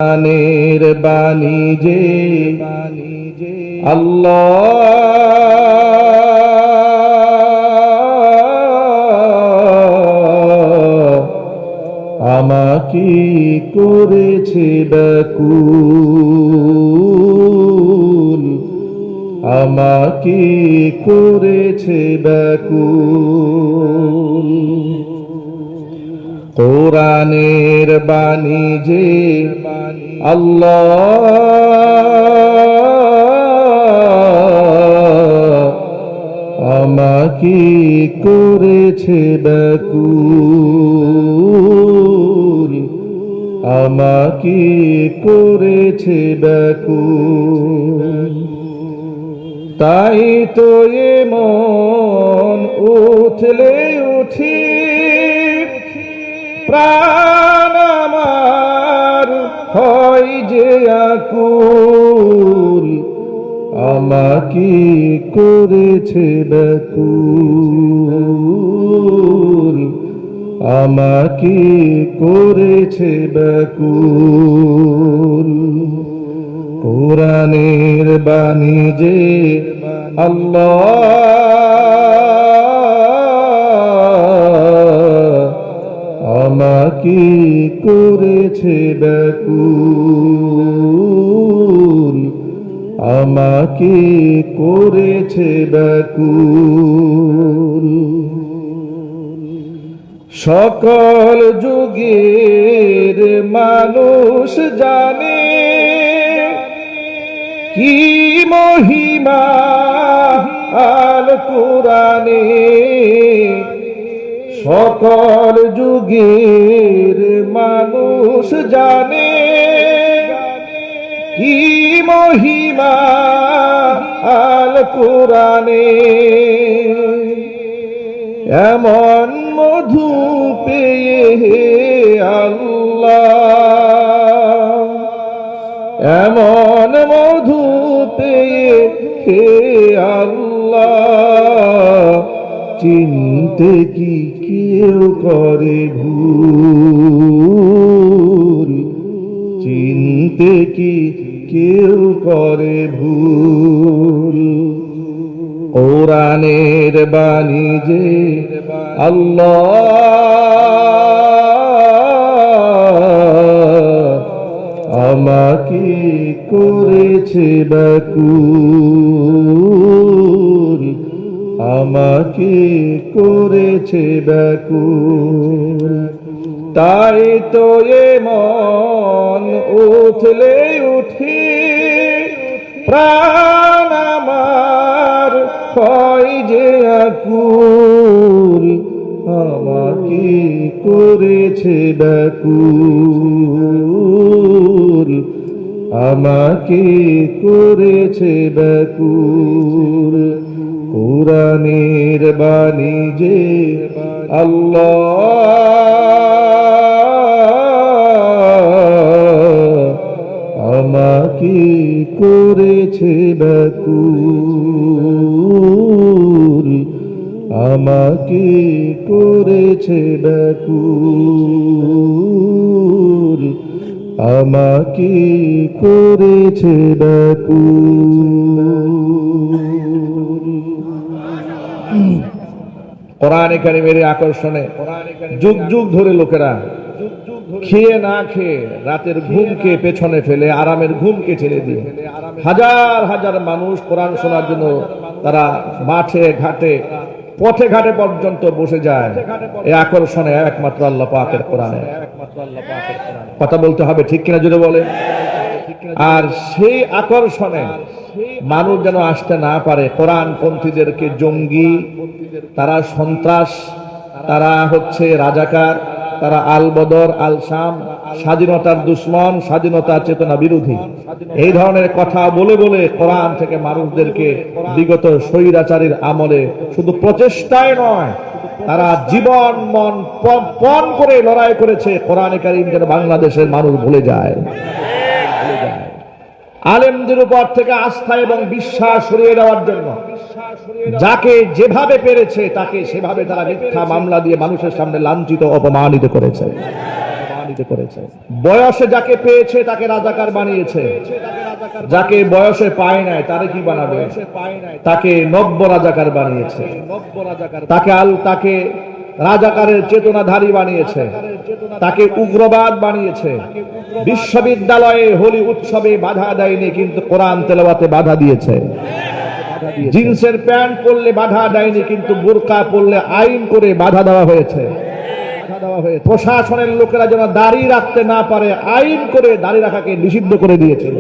কোরআনের বাণী যে আল্লাহ আমাকে করেছে ব্যাকুল, আমাকে করেছে ব্যাকুল। কোরআনের বাণী যে আল্লাহ আমাকে করেছে ব্যাকুল, আমাকে করেছে ব্যাকুল। তাই তো এমন উঠলে উঠি প্রাণ আমার হয় যে আকুল, আমাকে করেছে ব্যাকুল, আমাকে করেছে ব্যাকুল। কোরআনের বাণী যে আল্লাহ আমাকে করেছে ব্যাকুল, আমাকে করেছে ব্যাকুল। সকল যুগের মানুষ জানে কি মহিমা আল কোরআনে, সকল যুগের মানুষ জানে কি মহিমা আল কোরআনে। এমন মধু পেয়ে হে আল্লাহ, এমন মধু পেয়ে হে আল্লাহ, চিনতে কি কেউ করে ভুল, চিনতে কি কেউ করে ভুল। কোরআনের বাণী যে আল্লাহ আমাকে করেছে ব্যাকুল, আমাকে করেছে ব্যাকুল। তাই তো এমন উঠলে উঠি প্রাণ আমার হয় যে আকুল, আমাকে করেছে ব্যাকুল, আমাকে করেছে ব্যাকুল। কোরআনের বাণী যে আল্লাহ আমাকে করেছে ব্যাকুল, আমাকে করেছে ব্যাকুল, আমাকে করেছে ব্যাকুল। কোরআনে কারিমের আকর্ষণে যুগ যুগ ধরে লোকেরা খেয়ে না খেয়ে রাতের ঘুমকে পেছনে ফেলে আরামের ঘুমকে ছেড়ে দিয়ে হাজার হাজার মানুষ কোরআন শোনার জন্য তারা মাঠে ঘাটে পথে ঘাটে পর্যন্ত বসে যায়। এই আকর্ষণে একমাত্র আল্লাহ পাকের কোরআনে। কথা বলতে হবে ঠিক কিনা জুড়ে বলে। আর সেই আকর্ষণে মানুষ যেন আসতে না পারে, কোরআনপন্থীদেরকে জঙ্গি, তারা সন্ত্রাস, তারা হচ্ছে রাজাকার, তারা আল বদর আল শাম, স্বাধীনতার দুশ্মন, স্বাধীনতা চেতনা বিরোধী, এই ধরনের কথা বলে বলে কোরআন থেকে মানুষদেরকে বিগত স্বৈরাচারীর আমলে শুধু প্রচেষ্টায় নয়, তারা জীবন মন পণ করে লড়াই করেছে কোরআনে কারীম যেন বাংলাদেশের মানুষ ভুলে যায়। আলেমদের উপর থেকে আস্থা এবং বিশ্বাস সরিয়ে দেওয়ার জন্য যাকে যেভাবে পেরেছে তাকে সেভাবে তারা মিথ্যা মামলা দিয়ে মানুষের সামনে লাঞ্ছিত অপমানিত করেছে। বয়সে যাকে পেয়েছে তাকে রাজাকার বানিয়েছে, যাকে বয়সে পায় নাই তারে কি বানাবে? তাকে নব্য রাজাকার বানিয়েছে, তাকে রাজাকারের চেতনাধারী বানিয়েছে, তাকে উগ্রবাদ বানিয়েছে। বিশ্ববিদ্যালয়ে হোলি উৎসবে বাধা দেয়নি, কিন্তু কোরআন তেলাওয়াতে বাধা দিয়েছে। জিন্সের প্যান্ট পরলে বাধা দেয়নি, কিন্তু বুরকা পরলে আইন করে বাধা দেওয়া হয়েছে। প্রশাসনের লোকেরা যেন দাড়ি রাখতে না পারে আইন করে দাড়ি রাখাকে নিষিদ্ধ করে দিয়েছিল।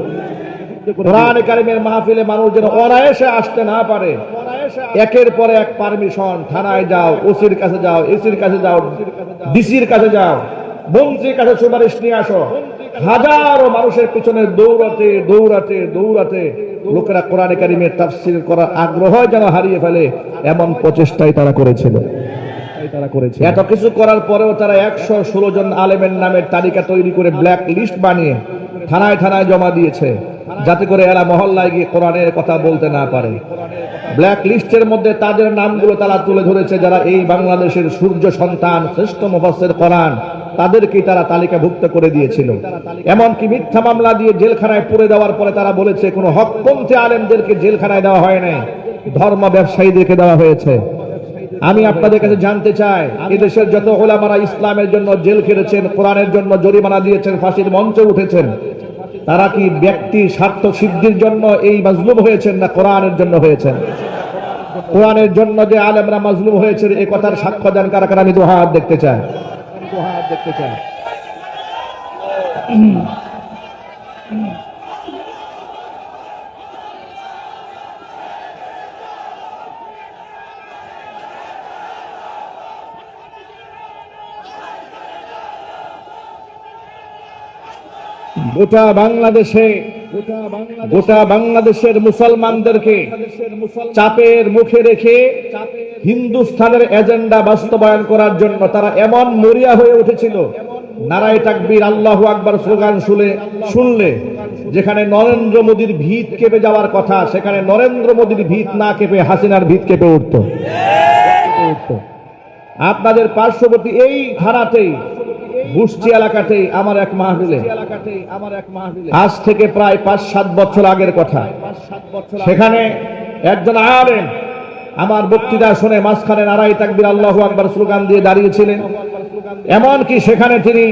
কোরআনে কারিমের মাহফিলে মানুষ যেন অনায়াসে আসতে না পারে, একের পর এক পারমিশন, থানায় যাও, ওসির কাছে যাও, এসির কাছে যাও, ডিসির কাছে যাও, মন্ত্রীর কাছে সুপারিশ নিয়ে আসো। হাজারো মানুষের পিছনে দৌড়াতে দৌড়াতে দৌড়াতে লোকেরা কোরআনে কারিমের তাফসীর করার আগ্রহ যেন হারিয়ে ফেলে, এমন প্রচেষ্টাই তারা করেছিল। এত কিছু করার পরেও তারা 116 জন আলেমের নামের তালিকা তৈরি করে ব্ল্যাক লিস্ট বানিয়ে থানায় থানায় জমা দিয়েছে, যাতে করে এরা মহল্লায় গিয়ে কোরআনের কথা বলতে না পারে। ব্ল্যাক লিস্টের মধ্যে তাদের নামগুলো তারা তুলে ধরেছে, যারা এই বাংলাদেশের সূর্য সন্তান, শ্রেষ্ঠ মুফাসসির কোরআন, তাদেরকেই তারা তালিকাভুক্ত করে দিয়েছিল। এমনকি মিথ্যা মামলা দিয়ে জেলখানায় পুরে দেওয়ার পরে তারা বলেছে কোনো হকপন্থী আলেমদেরকে জেলখানায় দেওয়া হয় নাই, ধর্ম ব্যবসায়ীদেরকে দেওয়া হয়েছে। আমি আপনাদের কাছে জানতে চাই, এদেশের যত ওলামারা ইসলামের জন্য জেল খেটেছেন, কোরআনের জন্য জরিমানা দিয়েছেন, ফাঁসির মঞ্চে উঠেছেন, তারা কি ব্যক্তি স্বার্থ সিদ্ধির জন্য এই মাজলুম হয়েছেন, না কোরআনের জন্য হয়েছেন? কোরআনের জন্য যে আলেমরা মাজলুম হয়েছে এই কথার সাক্ষ্য দেন কারা কারা? আমি দু হাত দেখতে চাই। গোটা বাংলাদেশের মুসলমানদেরকে চাপের মুখে রেখে হিন্দুস্তানের এজেন্ডা বাস্তবায়ন করার জন্য তারা এমন মরিয়া হয়ে উঠেছিল, নারায়ে তাকবীর, আল্লাহু আকবার স্লোগান শুনলে যেখানে নরেন্দ্র মোদীর ভিত কেঁপে যাওয়ার কথা, সেখানে নরেন্দ্র মোদীর ভিত না কেঁপে হাসিনার ভিত কেঁপে উঠত। আপনাদের পার্শ্ববর্তী এই থানাতেই, বুসচি এলাকাতেই আমার এক মাহফিলে, আজ থেকে প্রায় 5-7 বছর আগের কথা, সেখানে একজন আলেম আমার বক্তৃতা শুনে মাঝখানে নারায়ে তাকবীর, আল্লাহু আকবার স্লোগান দিয়ে দাঁড়িয়েছিলেন। এমনকি সেখানে তিনি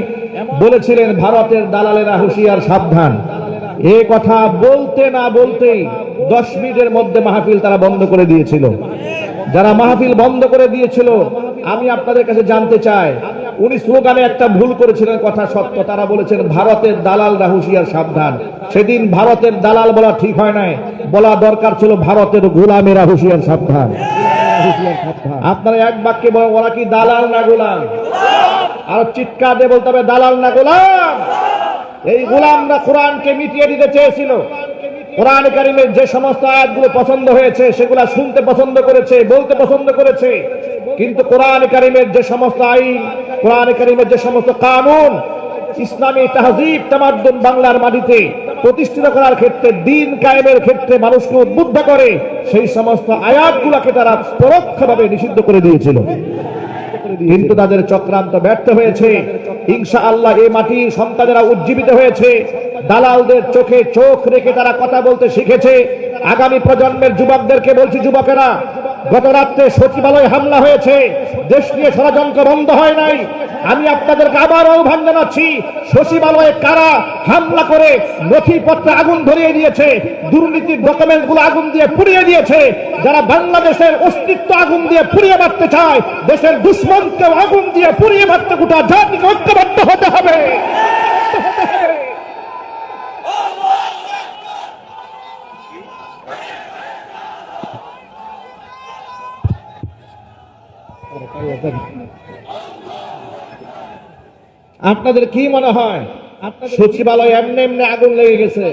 বলেছিলেন, ভারতের দালালেরা হুঁশিয়ার, সাবধান। এই কথা বলতে না বলতেই 10 মিনিটের মধ্যে মাহফিল তারা বন্ধ করে দিয়েছিল। যারা মাহফিল বন্ধ করে দিয়েছিল, আমি আপনাদের কাছে জানতে চাই, উনি স্লোগানে একটা ভুল করেছিলেন, কথা সত্য। তারা বলেছেন ভারতের দালালরা হুঁশিয়ার, সাবধান। সেদিন ভারতের দালাল বলা ঠিক হয় নাই, বলা দরকার ছিল ভারতের গোলামেরা হুঁশিয়ার, সাবধান। আপনারা এক বাক্যে বলেন, ওরা কি দালাল না গোলাম? আর চিৎকার দিয়ে বলতে হবে, দালাল না গোলাম। এই গোলামরা কোরআনকে মিটিয়ে দিতে চেয়েছিল। কোরআন কারীমের যে সমস্ত আয়াতগুলো পছন্দ হয়েছে সেগুলো শুনতে পছন্দ করেছে, বলতে পছন্দ করেছে, কিন্তু কোরআন কারীমের যে সমস্ত আইন, কোরআন কারীমের যে সমস্ত কানুন ইসলামী তাহজিব তামাদ্দুন বাংলার মাটিতে প্রতিষ্ঠিত করার ক্ষেত্রে, দ্বীন কায়েমের ক্ষেত্রে মানুষকে উদ্বুদ্ধ করে, সেই সমস্ত আয়াতগুলোকে তারা পরোক্ষভাবে নিষিদ্ধ করে দিয়েছিল। কিন্তু তাদের চক্রান্ত ব্যর্থ হয়েছে। ইনশাআল্লাহ এই মাটির সন্তানেরা উজ্জীবিত হয়েছে, দালালদের চোখে চোখ রেখে তারা কথা বলতে শিখেছে। আগামী প্রজন্মের যুবকদেরকে বলছি, যুবকেরা, গত রাত্রে সচিবালয়ে হামলা হয়েছে, দেশ নিয়ে ষড়যন্ত্র বন্ধ হয় নাই। আমি আপনাদেরকে আবার আহ্বান জানাচ্ছি, সচিবালয়ে কারা হামলা করে নথিপত্রে আগুন ধরিয়ে দিয়েছে, দুর্নীতির ডকুমেন্টগুলো আগুন দিয়ে পুড়িয়ে দিয়েছে, যারা বাংলাদেশের অস্তিত্ব আগুন দিয়ে পুড়িয়ে মারতে চায়, দেশের দুশ্মনকে আগুন দিয়ে পুড়িয়ে মারতে গোটা জাতিকে ঐক্যবদ্ধ হতে হবে। আপনাদের কি মনে হয় সচিবালয় এমনি এমনি আগুন লেগে গেছে?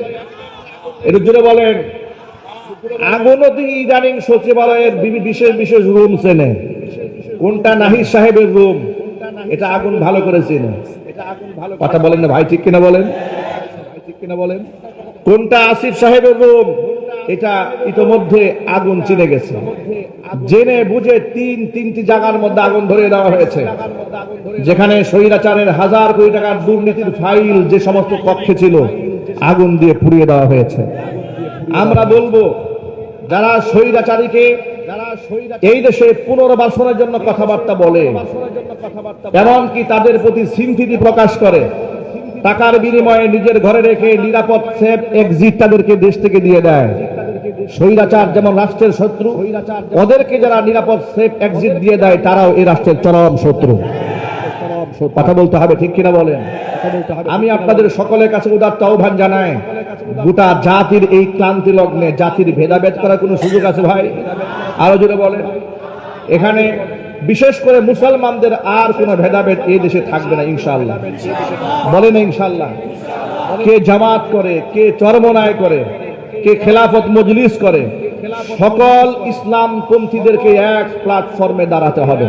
একটু জোরে বলেন। আগুনও তো ইদানিং সচিবালয়ের বিশেষ বিশেষ রুম চেনে, কোনটা নাহিদ সাহেবের রুম, এটা আগুন ভালো করে চেনে। কথা বলেন না ভাই, ঠিক কিনা বলেন? কোনটা আসিফ সাহেবের রুম, এটা ইতোমধ্যে আগুন চিনে গেছে। জেনে বুঝে তিনটি জায়গার মধ্যে আগুন ধরিয়ে দেওয়া হয়েছে, যেখানে স্বৈরাচারের হাজার কোটি টাকার দুর্নীতির ফাইল যে সমস্ত কক্ষে ছিল আগুন দিয়ে পুড়িয়ে দেওয়া হয়েছে। আমরা বলবো, যারা স্বৈরাচারীকে এই দেশে পুনর্বাসনের জন্য কথাবার্তা বলে, এমনকি তাদের প্রতি সিম্পিতি প্রকাশ করে, টাকার বিনিময়ে নিজের ঘরে রেখে নিরাপদ সেফ এক্সিট তাদেরকে দেশ থেকে দিয়ে দেয়। স্বৈরাচার যেমন রাষ্ট্রের শত্রু, ওদেরকে যারা নিরাপদ সেফ এক্সিট দিয়ে দেয় তারাও এই রাষ্ট্রের চরম শত্রু। কথা বলতে হবে, ঠিক কিনা বলেন? আমি আপনাদের সকলের কাছে উদাত্ত আহ্বান জানাই, গোটা জাতির এই ক্লান্তি লগ্নে জাতির ভেদাভেদ করার কোনো সুযোগ আছে ভাই? আরো জোরে বলেন। এখানে বিশেষ করে মুসলমানদের আর কোনো ভেদাভেদ এই দেশে থাকবে না ইনশাআল্লাহ। বলেন ইনশাআল্লাহ। কে জামাত করে, কে চরমনায় করে, কে খেলাফত মজলিস করে, সকল ইসলাম পন্থীদেরকে এক প্ল্যাটফর্মে দাঁড়াতে হবে।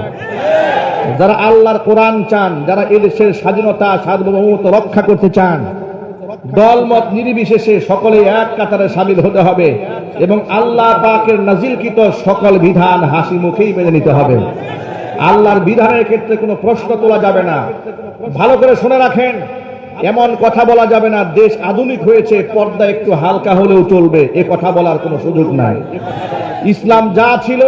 যারা আল্লাহর কোরআন চান, যারা এই দেশের স্বাধীনতা সার্বভৌমত্ব রক্ষা করতে চান, দলমত নির্বিশেষে সকলে এক কাতারে শামিল হতে হবে এবং আল্লাহ পাকের নাজিলকৃত সকল বিধান হাসি মুখেই মেনে নিতে হবে। আল্লাহর বিধানের ক্ষেত্রে কোনো প্রশ্ন তোলা যাবে না। ভালো করে শুনে রাখেন, এমন কথা বলা যাবে না দেশ আধুনিক হয়েছে, পর্দা একটু হালকা হলেও চলবে, এ কথা বলার কোনো সুযোগ নাই। ইসলাম যা ছিল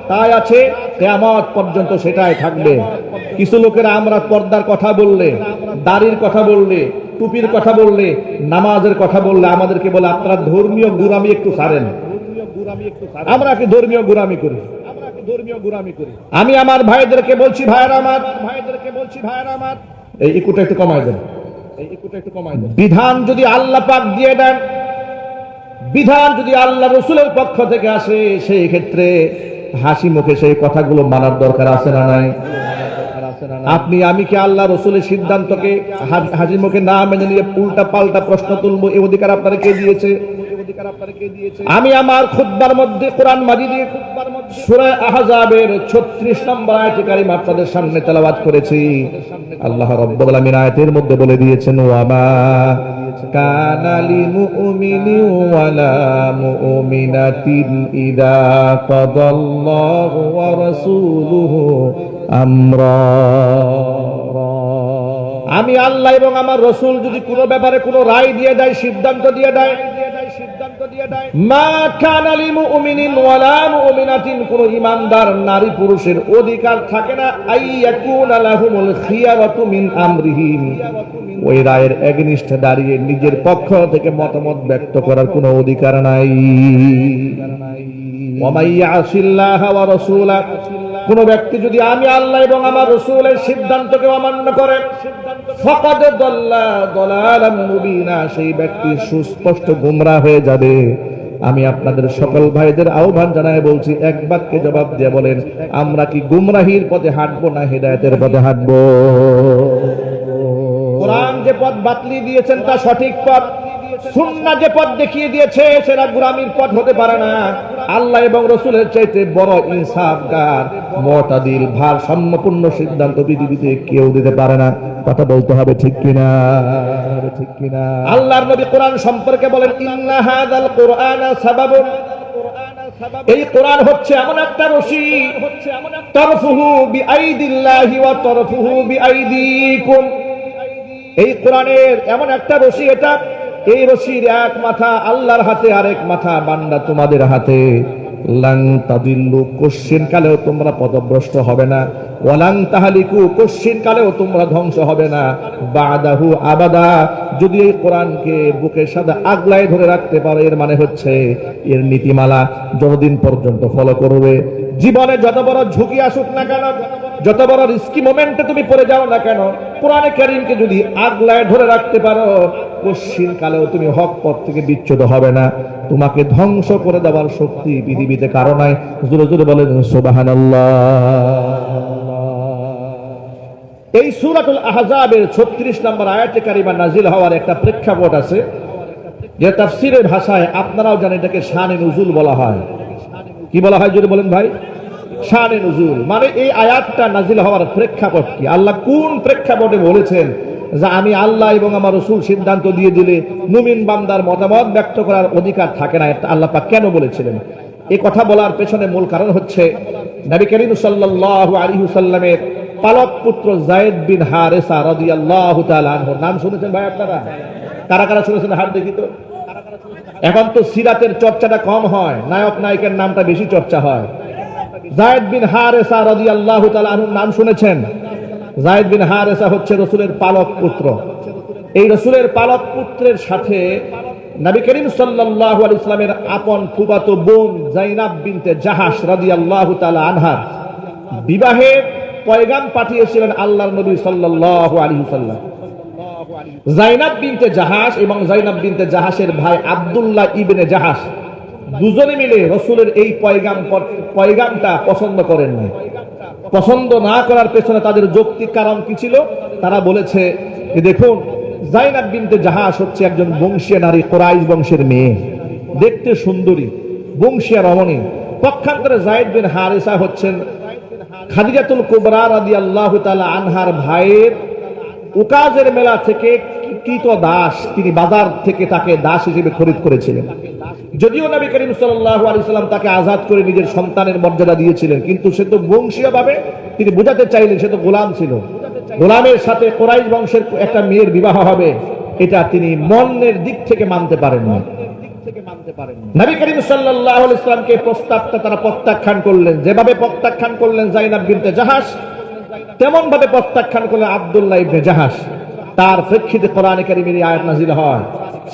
তাই আছে, কিয়ামত পর্যন্ত সেটাই থাকবে। কিছু লোকেরা আমরা পর্দার কথা বললে, দাড়ির কথা বললে, টুপির কথা বললে, নামাজের কথা বললে আমাদেরকে বলে আপনারা ধর্মীয় গুরামি একটু ছাড়েন। আমরা কি ধর্মীয় গুরামি করি? আমি আমার ভাইদেরকে বলছি, ভাইয়েরা আমার এই ইকুটা একটু কমায় দেন। বিধান যদি আল্লাহ পাক দিয়ে দেন, বিধান যদি আল্লাহ রসুলের পক্ষ থেকে আসে, সেই ক্ষেত্রে হাসি মুখে সেই কথাগুলো মানার দরকার আছে না নাই? আপনি আমি কি আল্লাহ রসুলের সিদ্ধান্তকে হাসি মুখে না মেনে নিয়ে উল্টা পাল্টা প্রশ্ন তুলবো, এই অধিকার আপনারা কে দিয়েছে? আমি আমার খুতবার মধ্যে কোরআন মাজিদে সূরা আহজাবের 36 নম্বর আয়াতে কারিমা আপনাদের সামনে তেলাওয়াত করেছি। আল্লাহ রাব্বুল আলামিন আয়াতের মধ্যে বলে দিয়েছেন, ওয়ামা কানা লিমুমিনিন ওয়ালা মুমিনাতিন ইযা কাদাল্লাহু ওয়া রাসূলুহু আমরা। আমি আল্লাহ এবং আমার রাসূল যদি কোনো ব্যাপারে কোনো রায় দিয়ে দেয়, সিদ্ধান্ত দিয়ে দেয়, মা কানা লিমুমিনিন ওয়ালা মুমিনাতিন, কোন ঈমানদার নারী পুরুষের অধিকার থাকে না আইয়াকুনা লাহুমুল খিয়ারাতু মিন আমরিহিম, ওই রায়ের এগনিস্টে দাঁড়িয়ে নিজের পক্ষ থেকে মতামত ব্যক্ত করার কোনো অধিকার নাই। ওয়া মাইয়াসিল্লাহ ওয়া রাসূলা, কোন ব্যক্তি যদি আমি আল্লাহ এবং আমার রাসূলের সিদ্ধান্তকে অমান্য করে, ফাকাদ দাল্লা দালালাম মুবিনা, সেই ব্যক্তি সুস্পষ্ট গোমরাহ হয়ে যাবে। আমি আপনাদের সকল ভাইদের আহ্বান জানায় বলছি, এক বাক্যে জবাব দিয়ে বলেন, আমরা কি গুমরাহির পথে হাঁটবো না হেদায়েতের পথে হাঁটবো? কোরআন যে পথ বাতলি দিয়েছেন তা সঠিক পথ, সুন্নাহ যে পথ দেখিয়ে দিয়েছে সেটা গুরামির পথ হতে পারে না। আল্লাহ এবং রাসূলের চাইতে বড় ইনসাফগার, মুতাদিল, ভারসাম্যপূর্ণ সিদ্ধান্ত পৃথিবীতে কেউ দিতে পারে না। কথা বলতে হবে, ঠিক কিনা? আল্লাহর নবী কোরআন সম্পর্কে বলেন, ইন্না হাযাল কুরআনা সাবাবুন, এই কোরআন হচ্ছে এমন একটা রশি, তারফুহু বিআইদিল্লাহি ওয়া তারফুহু বিআইদিকুম, এই কোরআনের এমন একটা রশি, এটা এই রশির এক মাথা আল্লাহর হাতে, আরেক মাথা বান্দা তোমাদের হাতে। লাং তাদিল্লু, কোশ্চিন কালেও তোমরা পথভ্রষ্ট হবে না। ওয়ালাং তাহলিকু, কোশ্চিন কালেও তোমরা ধ্বংস হবে না। বাদাহু আবাদা, যদি এই কোরআনকে বুকের সাথে আগলায় ধরে রাখতে পারো, এর মানে হচ্ছে এর নীতিমালা যতদিন পর্যন্ত ফলো করবে, জীবনে যত বড় ঝুঁকি আসুক না কেন, যত বড় রিস্কি মোমেন্টে তুমি পড়ে যাও না কেন, কোরআনে কারীমকে যদি আগলায় ধরে রাখতে পারো, কোশ্চিন কালেও তুমি হক পথ থেকে বিচ্যুত হবে না। তোমাকে ধ্বংস করে দেওয়ার শক্তি পৃথিবীতে কারো নাই। জোরে জোরে বলেন সুবহানাল্লাহ। এই সূরাতুল আহজাবের 36 নম্বর আয়াতে কারিমা নাজিল হওয়ার একটা প্রেক্ষাপট আছে, যে তাফসীরের ভাষায় আপনারাও জানেন এটাকে শানে নুজুল বলা হয়। কি বলা হয় জোরে বলেন ভাই? শানে নুজুল মানে এই আয়াতটা নাজিল হওয়ার প্রেক্ষাপট কি, আল্লাহ কোন প্রেক্ষাপটে বলেছেন যে আমি আল্লাহ এবং আমার রাসূল সিদ্ধান্ত দিয়ে দিলে মুমিন বান্দার মতামত ব্যক্ত করার অধিকার থাকে না, এটা আল্লাহ পাক কেন বলেছিলেন? এই কথা বলার পেছনে মূল কারণ হচ্ছে নবী করিম সাল্লাল্লাহু আলাইহি ওয়াসাল্লামের পালক পুত্র যায়েদ বিন হারেসা রাদিয়াল্লাহু তাআলা আনহু নাম শুনেছেন ভাই আপনারা? কারা কারা শুনেছেন হাত দেখি তো। এখন তো সিরাতের চর্চাটা কম হয়, নায়ক নায়িকার নামটা বেশি চর্চা হয়। যায়েদ বিন হারেসা রাদিয়াল্লাহু তাআলা আনহুর নাম শুনেছেন? যায়েদ বিন হারেসা হচ্ছে রাসূলের পালক পুত্র। এই রাসূলের পালক পুত্রের সাথে নবী করিম সাল্লাল্লাহু আলাইহি ওয়াসাল্লামের আপন ফুফাতো বোন যায়নাব বিনতে জাহাশ রাদিয়াল্লাহু তাআলা আনহা বিবাহের পয়গাম পাঠিয়েছিলেন আল্লাহর নবী সাল্লাল্লাহু আলাইহি ওয়াসাল্লাম। যায়নাব বিনতে জাহাশ এবং যায়নাব বিনতে জাহাশের ভাই আব্দুল্লাহ ইবনে জাহাশ দুজনে মিলে রাসূলের এই পয়গামটা পছন্দ করেন না। পছন্দ না করার পেছনে তাদের যৌক্তিক কারণ কি ছিল? তারা বলেছে যে দেখুন, যায়নাব বিনতে জাহাশ হচ্ছে একজন বংশীয় নারী, কুরাইশ বংশের মেয়ে, দেখতে সুন্দরী, বংশীয় রমণী। পক্ষান্তরে যায়েদ বিন হারেসা হচ্ছেন খাদিজাতুল কুবরা রাদিয়াল্লাহু তাআলা আনহার ভাইয়ের উকাজের মেলা থেকে কৃত দাস, তিনি বাজার থেকে তাকে দাস হিসেবে খরিদ করেছিলেন। যদিও নবী করিম সাল্লাল্লাহু আলাইহি ওয়াসাল্লাম তাকে আজাদ করে নিজের সন্তানের মর্যাদা দিয়েছিলেন, কিন্তু সে তো বংশীয়ভাবে তিনি বোঝাতে চাইলেন সে তো গোলাম ছিল। গোলামের সাথে কুরাইশ বংশের একটা মেয়ের বিবাহ হবে, এটা তিনি মনের দিক থেকে মানতে পারেন না। নবী করিম সাল্লাল্লাহু আলাইহি ওয়াসাল্লামকে প্রস্তাবটা তারা প্রত্যাখ্যান করলেন। যেভাবে প্রত্যাখ্যান করলেন যায়নাব বিনতে জাহাশ, তেমন ভাবে প্রত্যাখ্যান করলেন আব্দুল্লাহ ইবনে জাহাশ। তার প্রেক্ষিতে কোরআনে কারীমের এই আয়াত নাযিল হয়,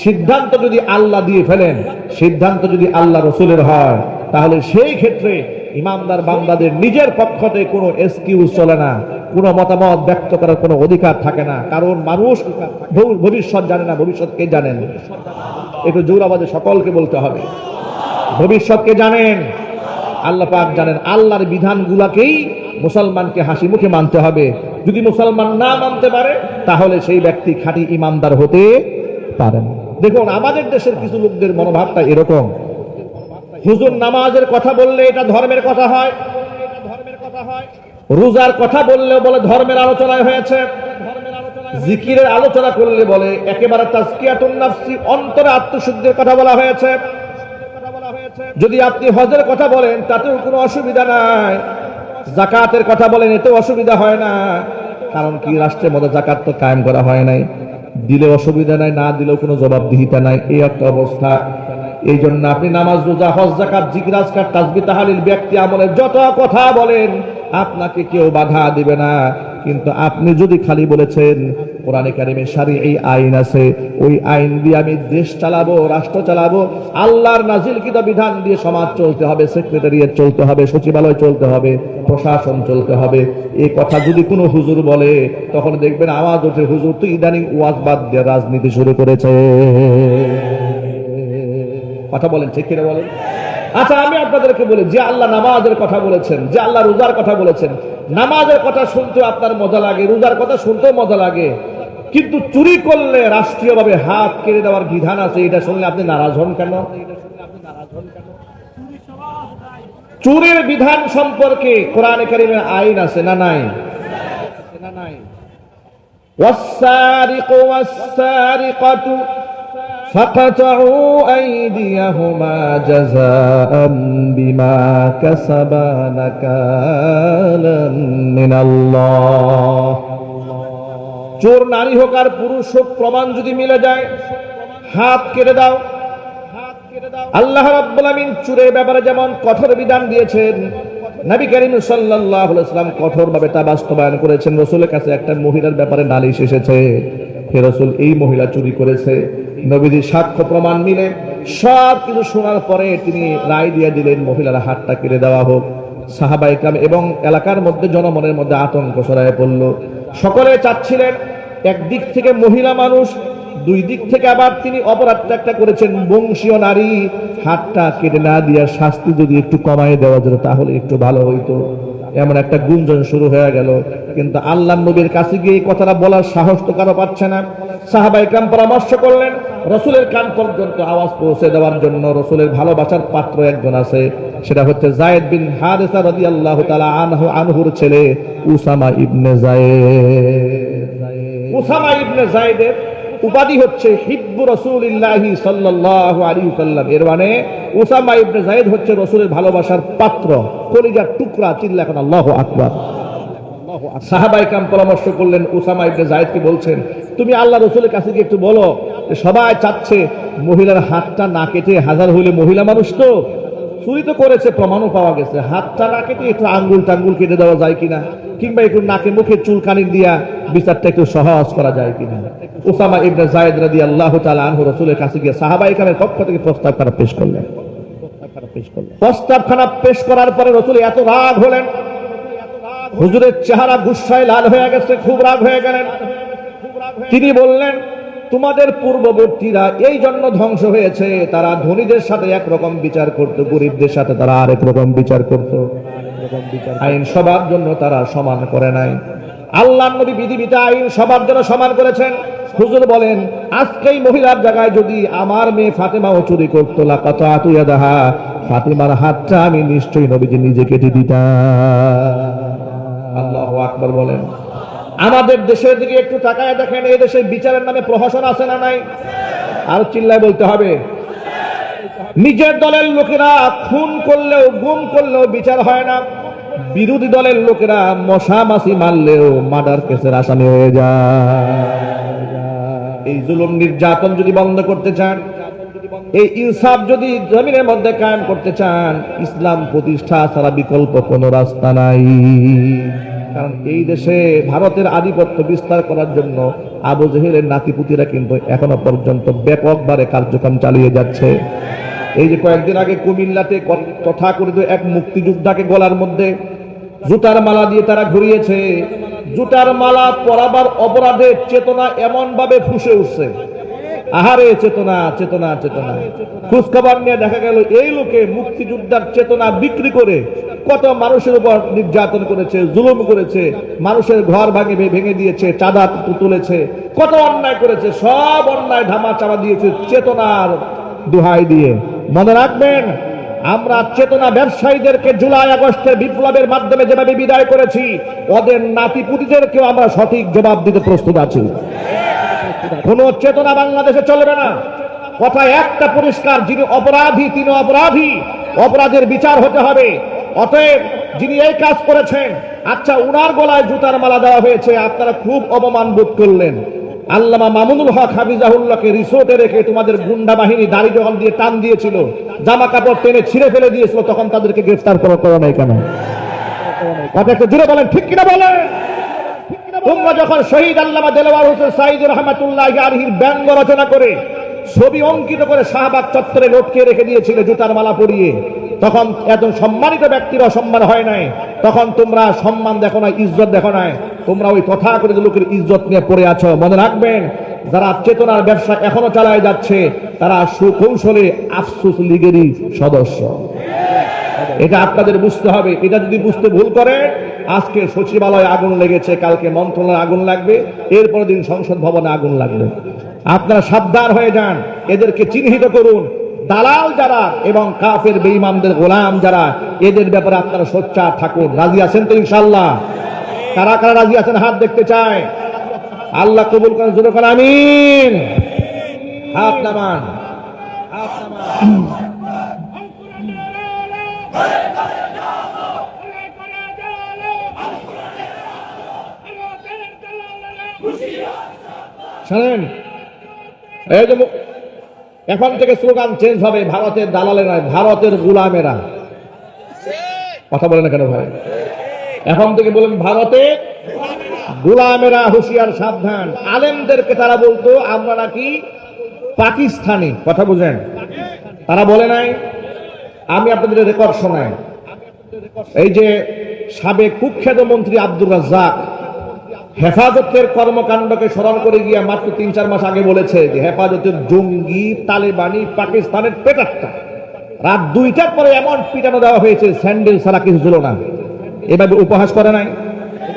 সিদ্ধান্ত যদি আল্লাহ দিয়ে ফেলেন, সিদ্ধান্ত যদি আল্লাহ রাসূলের হয়, তাহলে সেই ক্ষেত্রে ইমানদার বান্দাদের নিজের পক্ষ থেকে কোনো এক্সকিউজ চলে না, কোনো মতামত ব্যক্ত করার কোনো অধিকার থাকে না। কারণ মানুষ ভবিষ্যৎ জানে না, ভবিষ্যৎ কে জানেন? একটু জোর আওয়াজে সকলকে বলতে হবে, ভবিষ্যৎকে জানেন আল্লাহ পাক জানেন। আল্লাহর বিধানগুলোকেই মুসলমানকে হাসি মুখে মানতে হবে। যদি মুসলমান না মানতে পারে, তাহলে সেই ব্যক্তি খাঁটি ইমানদার হতে পারে না। দেখুন, আমাদের দেশের কিছু লোকদের মনোভাবটা এরকম, হুজুর নামাজের কথা বললে এটা ধর্মের কথা হয়, রোজার কথা বললে বলে ধর্মের আলোচনায় হয়েছে, জিকিরের আলোচনা করলে বলে একেবারে তাজকিয়াতুন নাফসি, অন্তরে আত্মশুদ্ধির কথা বলা হয়েছে। যদি আপনি হজের কথা বলেন তাতেও কোনো অসুবিধা নাই, যাকাতের কথা বলেন এতেও অসুবিধা হয় না। কারণ কি, রাষ্ট্রের মধ্যে যাকাত তো কায়েম করা হয় নাই, দিলে অসুবিধা নাই, না দিলেও কোনো জবাবদিহিতা নাই, এই একটা অবস্থা। এই জন্য আপনি নামাজ, রোজা, হজ, যাকাত, জিকির, আজকার, তাসবিহ, তাহলিল, ব্যক্তি আমলের যত কথা বলেন আপনাকে কেউ বাধা দিবে না। কিন্তু আপনি যদি খালি বলেছেন কোরআনে কারিমের শরঈ আইন আছে, ওই আইন দিয়ে আমি দেশ চালাবো, রাষ্ট্র চালাবো, আল্লাহর নাজিলকৃত বিধান দিয়ে সমাজ চলতে হবে, সেক্রেটারিয়েট চলতে হবে, সচিবালয় চলতে হবে, প্রশাসন চলতে হবে, এই কথা যদি কোনো হুজুর বলে, তখন দেখবেন আওয়াজ ওঠে, হুজুর তো ইদানিং ওয়াজ বাদ দিয়ে রাজনীতি শুরু করেছে। কথা বলেন, ঠিক কিনা বলেন? আচ্ছা, আমি আপনাদেরকে বলি, যে আল্লাহ নামাজের কথা বলেছেন, যে আল্লাহ রোজার কথা বলেছেন, নামাজের কথা শুনতে আপনার মজা লাগে, রোজার কথা শুনতেও মজা লাগে, কিন্তু চুরি করলে রাষ্ট্রীয়ভাবে হাত কেটে দেওয়ার বিধান আছে, এটা শুনলে আপনি নারাজ হন কেন? চুরির বিধান সম্পর্কে কোরআনে কারিমের আইন আছে না নাই? ওয়াস-সারিকু ওয়াস-সারিকাতু ফাকতাউ আইদিয়াহুমা জাযাআন বিমা কাসাবা নাকালাম মিনাল্লাহ। চোর নারী হোক আর পুরুষ হোক, প্রমাণ যদি মিলে যায় হাত কেটে দাও। আল্লাহ রাব্বুল আমিন চোরের ব্যাপারে যেমন কঠোর বিধান দিয়েছেন, নবী করিম সাল্লাল্লাহু আলাইহি ওয়াসাল্লাম কঠোরভাবে তা বাস্তবায়ন করেছেন। রাসূলের কাছে একটা মহিলার ব্যাপারে নালিশ এসেছে, হে রাসূল, এই মহিলা চুরি করেছে। নবীজি সাক্ষ্য প্রমাণ মিলে সব কিছু শোনার পরে তিনি রায় দিয়ে দিলেন মহিলার হাতটা কেটে দেওয়া হোক। সাহাবায়ে কেরাম এবং এলাকার মধ্যে জনমনের মধ্যে আতঙ্ক ছড়ায় পড়ল। সকলে চাচ্ছিলেন, একদিক থেকে মহিলা মানুষ, দুই দিক থেকে আবার তিনি অপরাধটা একটা করেছেন, বংশীয় নারী, হাতটা কেটে না দিয়া শাস্তি যদি একটু কমায় দেওয়া যেত তাহলে একটু ভালো হইতো। এমন একটা গুঞ্জন শুরু হয়ে গেল। কিন্তু আল্লাহর নবীর কাছে গিয়ে এই কথাটা বলার সাহস তো কারো পাচ্ছে না। সাহাবায়ে কেরাম পরামর্শ করলেন রাসূলের কান পর্যন্ত আওয়াজ পৌঁছে দেওয়ার জন্য রাসূলের ভালোবাসার পাত্র একজন আছে, সেটা হচ্ছে যায়েদ বিন হারেসা রাদিয়াল্লাহু তাআলা আনহুর ছেলে Usama ibn Zayd. Usama ibn যায়েদের উপাধি হচ্ছে হিব্বু রাসূলিল্লাহি সাল্লাল্লাহু আলাইহি ওয়াসাল্লাম। এর মানে উসামা ইবনে যায়েদ হচ্ছে রাসূলের ভালোবাসার পাত্র, কলিজার টুকরা। চিল্লা এখন আল্লাহু আকবার। সাহাবায়ে কেরাম পরামর্শ করলেন, উসামা ইবনে যায়েদকে বলছেন, তুমি আল্লাহ রাসূলের কাছে গিয়ে একটু বলো, সবাই চাচ্ছে মহিলার হাতটা না কেটে, হাজার হইলে মহিলা মানুষ তো চুরি তো করেছে, প্রমাণও পাওয়া গেছে, হাতটা না কেটে একটু আঙ্গুল টাঙ্গুল কেটে দেওয়া যায় কিনা, কিংবা একটু নাকে মুখে চুল কানি দিয়া বিচারটা একটু সহজ করা যায় কিনা। উসামা ইবনে যায়েদ রাদিয়াল্লাহু তাআলা আনহু রাসূলের কাছে গিয়ে সাহাবায়ে কেরামের পক্ষ থেকে প্রস্তাবখানা পেশ করলেন। প্রস্তাবখানা পেশ করার পরে রাসূল এত রাগ হলেন, হুজুরের চেহারা গুস্সায় লাল হয়ে গেছে, খুব রাগ হয়ে গেলেন। তিনি বললেন, তোমাদের পূর্ববর্তীরা এই জন্য ধ্বংস হয়েছে, তারা ধনীদের সাথে একরকম বিচার করত, গরিবদের সাথে তারা আরেক রকম বিচার করত, আইন সবার জন্য তারা সমান করে নাই। আল্লাহর নবী বিধিবিধান আইন সবার জন্য সমান করেছেন। হুজুর বলেন, আজকেই মহিলার জায়গায় যদি আমার মেয়ে ফাতেমাও চুরি করতো, লাকাতাতু ইয়াদাহা, ফাতেমার হাতটা আমি নিশ্চয়ই নবীজি নিজে কেটে দিতাম। আল্লাহু আকবার বলেন। আমাদের দেশের দিকে একটু তাকায় দেখেন, এই দেশে বিচারের নামে প্রহসন আছে না নাই? আর চিল্লায় বলতে হবে। নিজের দলের লোকেরা খুন করলেও, গুম করলেও বিচার হয় না, বিরোধী দলের লোকেরা মশা মাছি মারলেও মার্ডার কেসের আসামি হয়ে যায়। এই জুলুম নির্যাতন যদি বন্ধ করতে চান, এই ইনসাফ যদি জমিনের মধ্যে কায়েম করতে চান, ইসলাম প্রতিষ্ঠা ছাড়া বিকল্প কোনো রাস্তা নাই। কারণ এই দেশে ভারতের আধিপত্য বিস্তার করার জন্য আবু জেহেলের নাতিপুতিরা কিন্তু এখনো পর্যন্ত ব্যাপকভাবে কার্যক্রম চালিয়ে যাচ্ছে। এই যে কয়েকদিন আগে কুমিল্লাতে তথাকথিত এক মুক্তিযোদ্ধাকে গলার মধ্যে জুতার মালা দিয়ে তারা ঘুরিয়েছে। জুতার মালা পরাবার অপরাধে চেতনা এমন ভাবে ফুঁসে উঠছে, আহারে চেতনা চেতনা চেতনা। খোঁজখবর নিয়ে দেখা গেল এই লোকে মুক্তিযোদ্ধার চেতনা বিক্রি করে কত মানুষের উপর নির্যাতন করেছে, জুলুম করেছে, মানুষের ঘর ভেঙে দিয়েছে, চাঁদা তুলেছে, কত অন্যায় করেছে। সব অন্যায় ধামা চাপা দিয়েছে চেতনার দোহাই দিয়ে। মনে রাখবেন, আমরা চেতনা ব্যবসায়ীদেরকে জুলাই আগস্টের বিপ্লবের মাধ্যমে যেভাবে বিদায় করেছি, ওদের নাতিপুতিদেরকেও আমরা সঠিক জবাব দিতে প্রস্তুত আছি। কোন চেতনা বাংলাদেশে চলবে না। কথা একটা পরিষ্কার, যিনি অপরাধী তিনি অপরাধী, অপরাধের বিচার হতে হবে। অতএব যিনি এই কাজ করেছেন, আচ্ছা উনার গলায় জুতার মালা দেওয়া হয়েছে, আপনারা খুব অপমান বোধ করলেন। আল্লামা মামুনুল হক হাফিজাহুল্লাহকে রিসোর্টে রেখে তোমাদের গুন্ডা বাহিনী দাড়ি যখন দিয়ে টান দিয়েছিল, জামা কাপড় টেনে ছিঁড়ে ফেলে দিয়েছিল, তখন তাদেরকে গ্রেফতার করো নাই কেন? কথা একটু জুড়ে বলেন, ঠিক কিনা বলেন? তোমরা যখন শহীদ আল্লামা দেলোয়ার হোসেন সাঈদী রহমাতুল্লাহি আলাইহির ব্যঙ্গ রচনা করে ছবি অঙ্কিত করে শাহবাগ চত্বরে লটকে রেখে দিয়েছিলে জুতার মালা পরিয়ে, তখন এত সম্মানিত ব্যক্তির অসম্মান হয় নাই, তখন তোমরা সম্মান দেখো না, ইজ্জত দেখো নাই, তোমরা ওই তথাকথিত লোকের ইজ্জত নিয়ে পড়ে আছো। মনে রাখবেন, যারা চেতনার ব্যবসা এখনো চালায় যাচ্ছে, তারা সুকৌশলে আফসোস লীগেরই সদস্য। এটা আপনাদের বুঝতে হবে। এটা যদি বুঝতে ভুল করে, আজকে সচিবালয়ে আগুন লেগেছে, কালকে মন্ত্রণালয়ে আগুন লাগবে, এরপর দিন সংসদ ভবনে আগুন লাগবে। আপনারা সাবধান হয়ে যান, এদেরকে চিহ্নিত করুন। দালাল যারা এবং কাফের বেঈমানদের গোলাম যারা, এদের ব্যাপারে আপনারা সোচ্চার থাকুন। রাজি আছেন তো ইনশাআল্লাহ? কারা কারা রাজি আছেন হাত দেখতে চাই। আল্লাহ কবুল করেন, জোরে করে আমিন। হাত নামান, হাত নামান। শোনেন, এই যে এখন থেকে স্লোগান চেঞ্জ হবে, ভারতের দালালেরা, ভারতের গোলামেরা। কথা বলেন না কেন ভাই? এখন থেকে বলেন ভারতের গোলামেরা, হুঁশিয়ার সাবধান। আলেমদেরকে তারা বলতো আমরা নাকি পাকিস্তানি, কথা বুঝেন? তারা বলে নাই, আমি আপনাদের রেকর্ড শোনাই। এই যে সাবেক কুখ্যাত মন্ত্রী আব্দুর রাজ্জাক হেফাজতের কর্মকাণ্ডকে স্মরণ করে গিয়ে মাত্র ৩-৪ মাস আগে বলেছে যে হেফাজতের জঙ্গি, তালেবানি, পাকিস্তানের পেটাত্তা। রাত ২টার পরে এমন পিটানো দেওয়া হয়েছে, স্যান্ডেল ছাড়া কিছু ছিল না। এভাবে উপহাস করে নাই?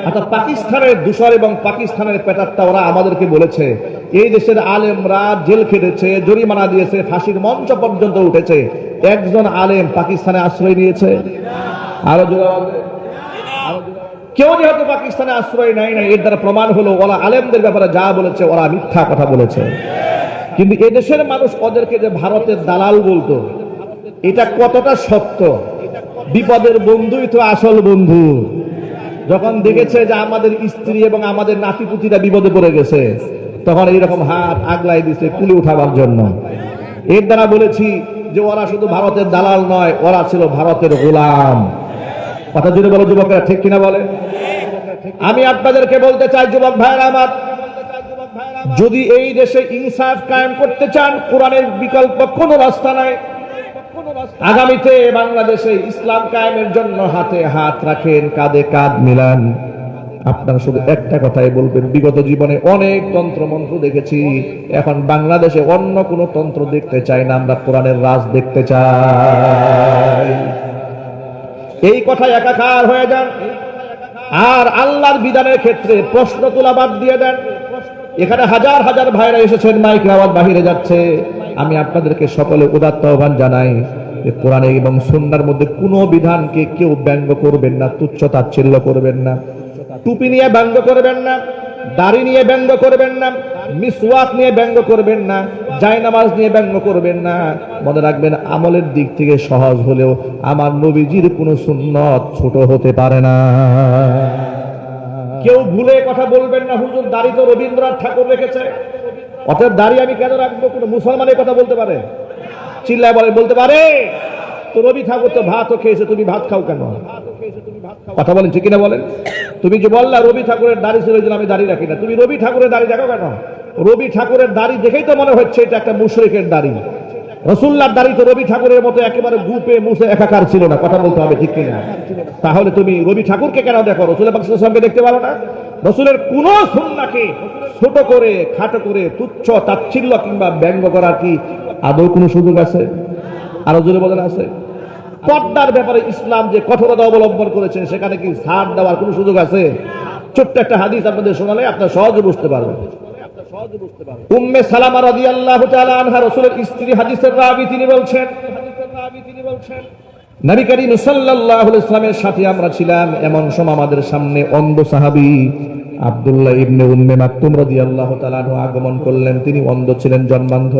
অর্থাৎ পাকিস্তানের দূষর এবং পাকিস্তানের পেটাত্তা ওরা আমাদেরকে বলেছে। এই দেশের আলেমরা জেল খেটেছে, জরিমানা দিয়েছে, ফাঁসির মঞ্চ পর্যন্ত উঠেছে। একজন আলেম পাকিস্তানে আশ্রয় নিয়েছে? আরো জোরে কেউ যেহেতু পাকিস্তানে আশ্রয় নাই এর দ্বারা প্রমাণ হলো ওরা আলেমদের ব্যাপারে যা বলেছে ওরা মিথ্যা কথা বলেছে। কিন্তু এদেশের মানুষ ওদেরকে যে ভারতের দালাল বলতো, এটা কতটা সত্য? বিপদের বন্ধুই তো আসল বন্ধু। যখন দেখেছে যে আমাদের স্ত্রী এবং আমাদের নাতিপুতিরা বিপদে পড়ে গেছে, তখন এইরকম হাত আগলাই দিছে কুলে উঠাবার জন্য। এর দ্বারা বলেছি যে ওরা শুধু ভারতের দালাল নয়, ওরা ছিল ভারতের গোলাম। কথা জুড়ে বলো যুবকেরা, ঠিক কিনা বলে? আমি আপনাদেরকে বলতে চাই যুবক ভাইরা আমার, যদি এই দেশে ইনসাফ কায়েম করতে চান, কোরআনের বিকল্প কোনো রাস্তা নাই। আগামীতে বাংলাদেশে ইসলাম কায়েমের জন্য হাতে হাত রাখেন, কাঁধে কাঁধ মিলান। আপনারা শুধু একটা কথাই বলবেন, বিগত জীবনে অনেক তন্ত্র মন্ত্র দেখেছি, এখন বাংলাদেশে অন্য কোনো তন্ত্র দেখতে চাই না, আমরা কোরআনের রাজ দেখতে চাই। এই কথায় একাকার হয়ে যান। আর আল্লাহর বিধানের ক্ষেত্রে প্রশ্ন তোলা বাদ দিয়ে দেন। এখানে হাজার হাজার ভাইরা এসেছেন, মাইকের আওয়াজ বাহিরে যাচ্ছে। আমি আপনাদেরকে সকলে উদাত্ত আহ্বান জানাই যে কোরআনে এবং সুন্নাহর মধ্যে কোনো বিধানকে কেউ ব্যঙ্গ করবেন না, তুচ্ছ তাচ্ছিল্য করবেন না। টুপি নিয়ে ব্যঙ্গ করবেন না, দাড়ি নিয়ে ব্যঙ্গ করবেন না, মিসওয়াক নিয়ে ব্যঙ্গ করবেন না, জায়নামাজ নিয়ে ব্যঙ্গ করবেন না। মনে রাখবেন, আমলের দিক থেকে সহজ হলেও আমার নবীজির কোনো সুন্নত ছোট হতে পারে না। কেউ ভুলে কথা বলবেন না, হুজুর দাড়ি তো রবীন্দ্রনাথ ঠাকুর রেখেছে, অতএব দাড়ি আমি কেন রাখবো? কোনো মুসলমানের কথা বলতে পারে? চিল্লায় বলতে পারে? তো রবি ঠাকুর তো ভাতও খেয়েছে, তুমি ভাত খাও কেন? কথা বলেন, ঠিক কিনা বলেন? তুমি যে বললা রবি ঠাকুরের দাড়ি ছিল, আমি দাড়ি রাখি না, তুমি রবি ঠাকুরের দাড়ি রাখো কেন? রবি ঠাকুরের দাড়ি দেখেই তো মনে হচ্ছে এটা একটা মুশরিকের দাড়ি। রাসূলুল্লাহর দাড়ি তো রবি ঠাকুরের মতো একেবারে গুপে মুছে একাকার ছিল না। কথা বলতে হবে, ঠিক কিনা? তাহলে তুমি রবি ঠাকুরকে কেন দেখো, রাসূল পাক সাল্লাল্লাহু আলাইহি ওয়াসাল্লামকে দেখতে পারো না? রাসূলের কোন সুন্নাহকে ছোট করে, খাটো করে, তুচ্ছ তাচ্ছিল্য কিংবা ব্যঙ্গ করার কি আদৌ কোনো সুযোগ আছে? আরো জোরে বলেন, আছে? পর্দার ব্যাপারে ইসলাম যে কঠোরতা অবলম্বন করেছেন, সেখানে কি ছাড় দেওয়ার কোনো সুযোগ আছে? ছোট্ট একটা হাদিস আপনাদের শোনালে আপনারা সহজে বুঝতে পারবেন। উম্মে সালামা রাদিয়াল্লাহু তাআলা আনহা, রাসূলের স্ত্রী, হাদিসের রাবী, তিনি বলছেন, নবী করিম সাল্লাল্লাহু আলাইহি ওয়াসাল্লামের সাথে আমরা ছিলাম, এমন সময় আমাদের সামনে অন্ধ সাহাবী আব্দুল্লাহ ইবনে উম্মে মাকতুম রাদিয়াল্লাহু তাআলা আনহু আগমন করলেন। তিনি অন্ধ ছিলেন, জন্মান্ধ।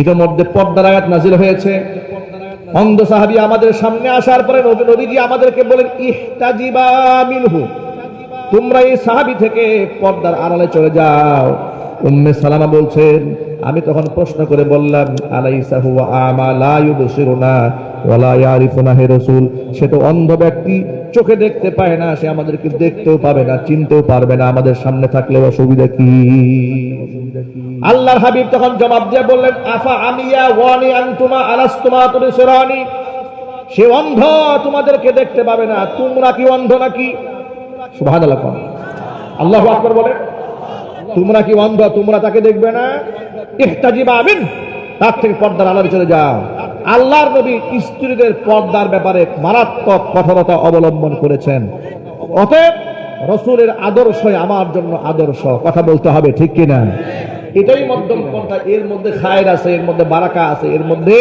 ইতিমধ্যে পর্দার আয়াত নাযিল হয়েছে। অন্ধ সাহাবী আমাদের সামনে আসার পরে নবীজি আমাদেরকে বলেন, ইহতাজিবা মিনহু, তোমরা এই সাহাবী থেকে পর্দার আড়ালে চলে যাও। উম্মে সালামা বলছেন, আমি তখন প্রশ্ন করে বললাম, আলাইসা হুয়া আমা লা ইউবসিরুনা ওয়া লা ইয়ারিফুনা, হে রাসূল, সে তো অন্ধ ব্যক্তি, চোখে দেখতে পায় না, সে আমাদেরকে দেখতেও পাবে না, চিনতেও পারবে না, আমাদের সামনে থাকলে অসুবিধা কি? আল্লাহর হাবিব তখন জবাব দিয়ে বললেন, আফা আমিয়া ওয়ানি আনতুমা আলাস্তুমা তুবসিরানি, সে অন্ধ, তোমাদেরকে দেখতে পাবে না, তোমরা কি অন্ধ নাকি? সুবহানাল্লাহ, আল্লাহু আকবার বলে। তোমরা কি অন্ধ? তোমরা তাকে দেখবে না? ইহতাজিবা মিন, তার থেকে পর্দার আড়ালে চলে যাও। আল্লাহর নবী স্ত্রীদের পর্দার ব্যাপারে মারাত্মক কঠোরতা অবলম্বন করেছেন। অতএব রাসূলের আদর্শই আমার জন্য আদর্শ। কথা বলতে হবে, ঠিক কিনা? এটাই মধ্যম পন্থা। এর মধ্যে খায়ের আছে, এর মধ্যে বারাকা আছে, এর মধ্যে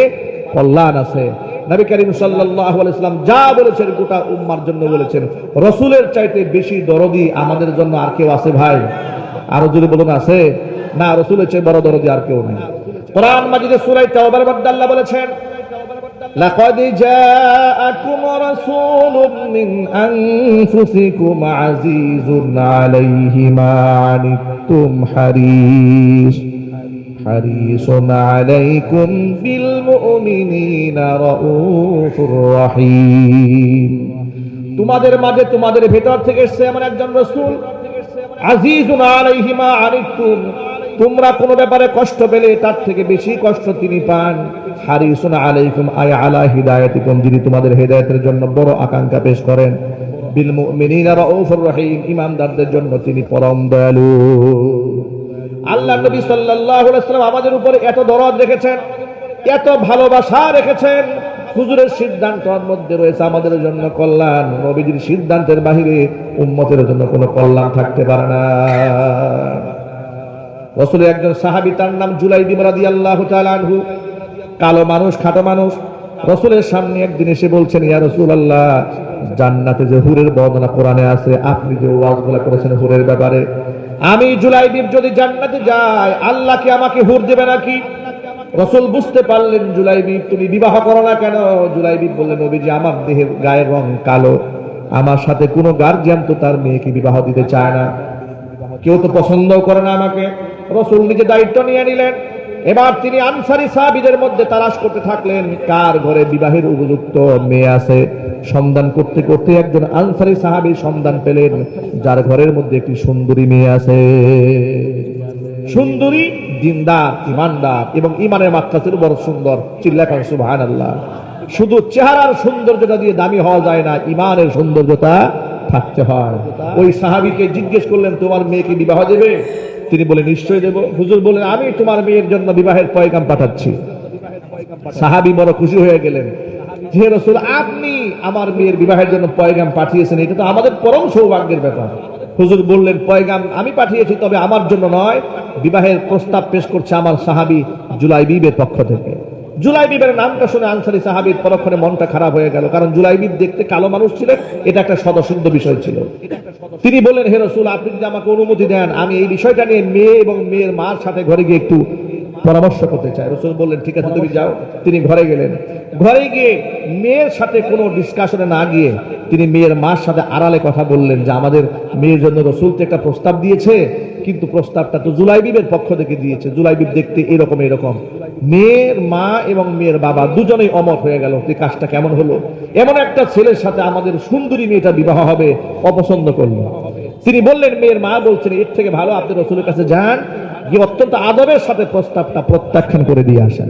কল্যাণ আছে। নবী করিম সাল্লাল্লাহু আলাইহি ওয়াসাল্লাম যা বলেছেন গোটা উম্মার জন্য বলেছেন। রাসূলের চাইতে বেশি দরদি আমাদের জন্য আর কেউ আছে ভাই? আরো যদি বলুন, আছে? না, রাসূলের চেয়ে বড় দরদি আর কেউ নেই। কোরআন মাজিদে সূরা তাওবার মধ্যে আল্লাহ বলেছেন, লাকাদ জাআকুম রাসূলুম মিন আনফুসিকুম আজিজুন আলাইহি মা আনিতুম হারিসুন আলাইকুম বিল মুমিনিনা রাউফুর রহিম। তোমাদের মাঝে, তোমাদের ভেতর থেকে এসেছে এমন একজন রাসূল, আজিজুন আলাইহি মা আনিতুম, তোমরা কোনো ব্যাপারে কষ্ট পেলে তার থেকে বেশি কষ্ট তিনি পান। হারিসুন আলাইকুম আই আলা হিদায়াতিকুম, যিনি তোমাদের হেদায়েতের জন্য বড় আকাঙ্ক্ষা পেশ করেন। বিল মুমিনিনা রাউফুর রহিম, ঈমানদারদের জন্য তিনি পরম দয়ালু। আল্লাহ নবী সাল্লাল্লাহু আলাইহি ওয়াসাল্লাম আমাদের উপরে এত দরদ রেখেছেন, এত ভালোবাসা রেখেছেন। হুজুরের সিদ্ধান্তের মধ্যে রয়েছে আমাদের জন্য কল্যাণ। নবীজির সিদ্ধান্তের বাহিরে উম্মতের জন্য কোনো কল্যাণ থাকতে পারে না। রাসূলের একজন সাহাবী, তার নাম জুলাইবিব রাদিয়াল্লাহু তাআলা আনহু, কালো মানুষ, খাটো মানুষ। রাসূলের সামনে একদিন এসে বলছেন, ইয়া রাসূলুল্লাহ, জান্নাতে যে হুরের বর্ণনা কোরআনে আছে, আপনি যে ওয়াজগুলা করেছেন হুরের ব্যাপারে, আমি জুলাইবিব যদি জান্নাতে যাই, আল্লাহ কি আমাকে হুর দেবে নাকি? রাসূল বুঝতে পারলেন, জুলাইবিব তুমি বিবাহ করো না কেন? জুলাইবিব বললেন, নবীজি আমার দেহের গায়ের রং কালো, আমার সাথে কোনো গার্জিয়ান তো তার মেয়েকে বিবাহ দিতে চায় না, কেউ তো পছন্দ করে না আমাকে। রাসূল নিজে দায়িত্ব নিয়ে নিলেন। এবার তিনি আনসারী সাহাবীদের মধ্যে তালাশ করতে থাকলেন কার ঘরে বিবাহের উপযুক্ত মেয়ে আছে। সন্ধান করতে করতে একজন আনসারী সাহাবীর সন্ধান পেলেন, যার ঘরের মধ্যে একটি সুন্দরী মেয়ে আছে। সুন্দরী, দিনদার, ইমানদার এবং ইমানের মাত্রা ছিল বড় সুন্দর। চিল্লাকান সুবহানাল্লাহ। শুধু চেহারার সৌন্দর্যতা দিয়ে দামি হওয়া যায় না, ইমানের সৌন্দর্যতা থাকতে হয়। ওই সাহাবীকে জিজ্ঞেস করলেন, তোমার মেয়েকে বিবাহ দেবে? তিনি বলেন, নিশ্চয়ই দেব। হুজুর বলেন, আমি তোমার মেয়ের জন্য বিবাহের পয়গাম পাঠাচ্ছি। সাহাবী বড় খুশি হয়ে গেলেন, হে রাসূল, আপনি আমার মেয়ের বিবাহের জন্য পয়গাম পাঠিয়েছেন, এটা তো আমাদের পরম সৌভাগ্যের ব্যাপার। হুজুর বললেন, পয়গাম আমি পাঠিয়েছি, তবে আমার জন্য নয়, বিবাহের প্রস্তাব পেশ করছে আমার সাহাবী জুলাইবিবের পক্ষ থেকে। জুলাইবিবের নামটা শুনে আনসারী সাহাবীর পরক্ষণে মনটা খারাপ হয়ে গেল, কারণ জুলাইবিব দেখতে কালো মানুষ ছিলেন, এটা একটা সদসিদ্ধ বিষয় ছিল। তিনি বললেন, হে রাসূল, আপনি যদি আমাকে অনুমতি দেন, আমি এই বিষয়টা নিয়ে মেয়ে এবং মেয়ের মার সাথে ঘরে গিয়ে একটু পরামর্শ করতে চাই। রাসূল বললেন, ঠিক আছে, তুমি যাও। তিনি ঘরে গেলেন। ঘরে গিয়ে মেয়ের সাথে কোনো ডিসকাশনে না গিয়ে তিনি মেয়ের মার সাথে আড়ালে কথা বললেন যে, আমাদের মেয়ের জন্য রাসূল তো একটা প্রস্তাব দিয়েছে, কিন্তু প্রস্তাবটা তো জুলাইবিবের পক্ষ থেকে দিয়েছে। জুলাইবিব দেখতে এরকম এরকম। মেয়ের মা এবং মেয়ের বাবা দুজনেই অমত হয়ে গেল, এই কাজটা কেমন হলো? এমন একটা ছেলের সাথে আমাদের সুন্দরী মেয়েটা বিবাহ হবে, অপছন্দ করল। তিনি বললেন, মেয়ের মা বলছেন, এর থেকে ভালো আপনি রাসূলের কাছে যান, গিয়ে অত্যন্ত আদবের সাথে প্রস্তাবটা প্রত্যাখ্যান করে দিয়ে আসেন।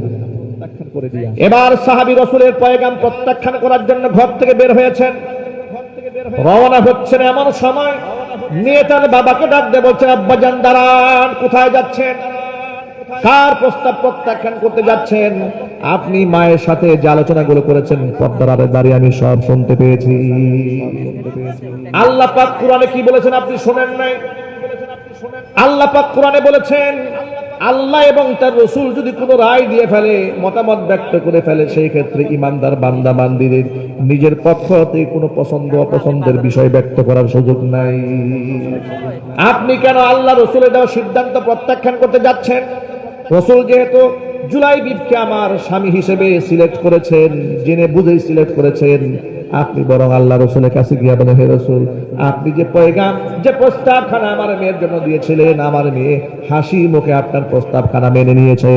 এবার সাহাবী রাসূলের পয়গাম প্রত্যাখ্যান করার জন্য ঘর থেকে বের হয়েছেন, রওনা হচ্ছেন। এমন সময় মেয়ে তার বাবাকে ডাক দিয়ে বলছেন, আব্বাজান দাঁড়ান, কোথায় যাচ্ছেন? কার প্রস্তাব প্রত্যাখ্যান করতে যাচ্ছেন? আপনি মায়ের সাথে যে আলোচনাগুলো করেছেন পর্দার আড়ালে দাঁড়িয়ে আমি সব শুনতে পেয়েছি। আল্লাহ পাক কোরআনে কি বলেছেন আপনি শুনেন নাই? আল্লাহ পাক কোরআনে বলেছেন, আল্লাহ এবং তার রাসূল যদি কোনো রায় দিয়ে ফেলে, মতামত ব্যক্ত করে ফেলে, সেই ক্ষেত্রে ঈমানদার বান্দা বান্দীদের নিজের পক্ষ থেকে কোনো পছন্দ অপছন্দের বিষয় ব্যক্ত করার সুযোগ নাই। আপনি কেন আল্লাহ রাসূলের দেওয়া সিদ্ধান্ত প্রত্যাখ্যান করতে যাচ্ছেন? রাসূল যেহেতু জুলাইবিবকে আমার স্বামী হিসেবে সিলেক্ট করেছেন, জেনে বুঝেই সিলেক্ট করেছেন, আপনি বরং আল্লাহ রাসূলের কাছে গিয়ে বলেন, হে রাসূল, আপনি যে পয়গাম, যে প্রস্তাবখানা আমার মেয়ের জন্য দিয়েছিলেন, আমার মেয়ে হাসি মুখে আপনার প্রস্তাবখানা মেনে নিয়েছে।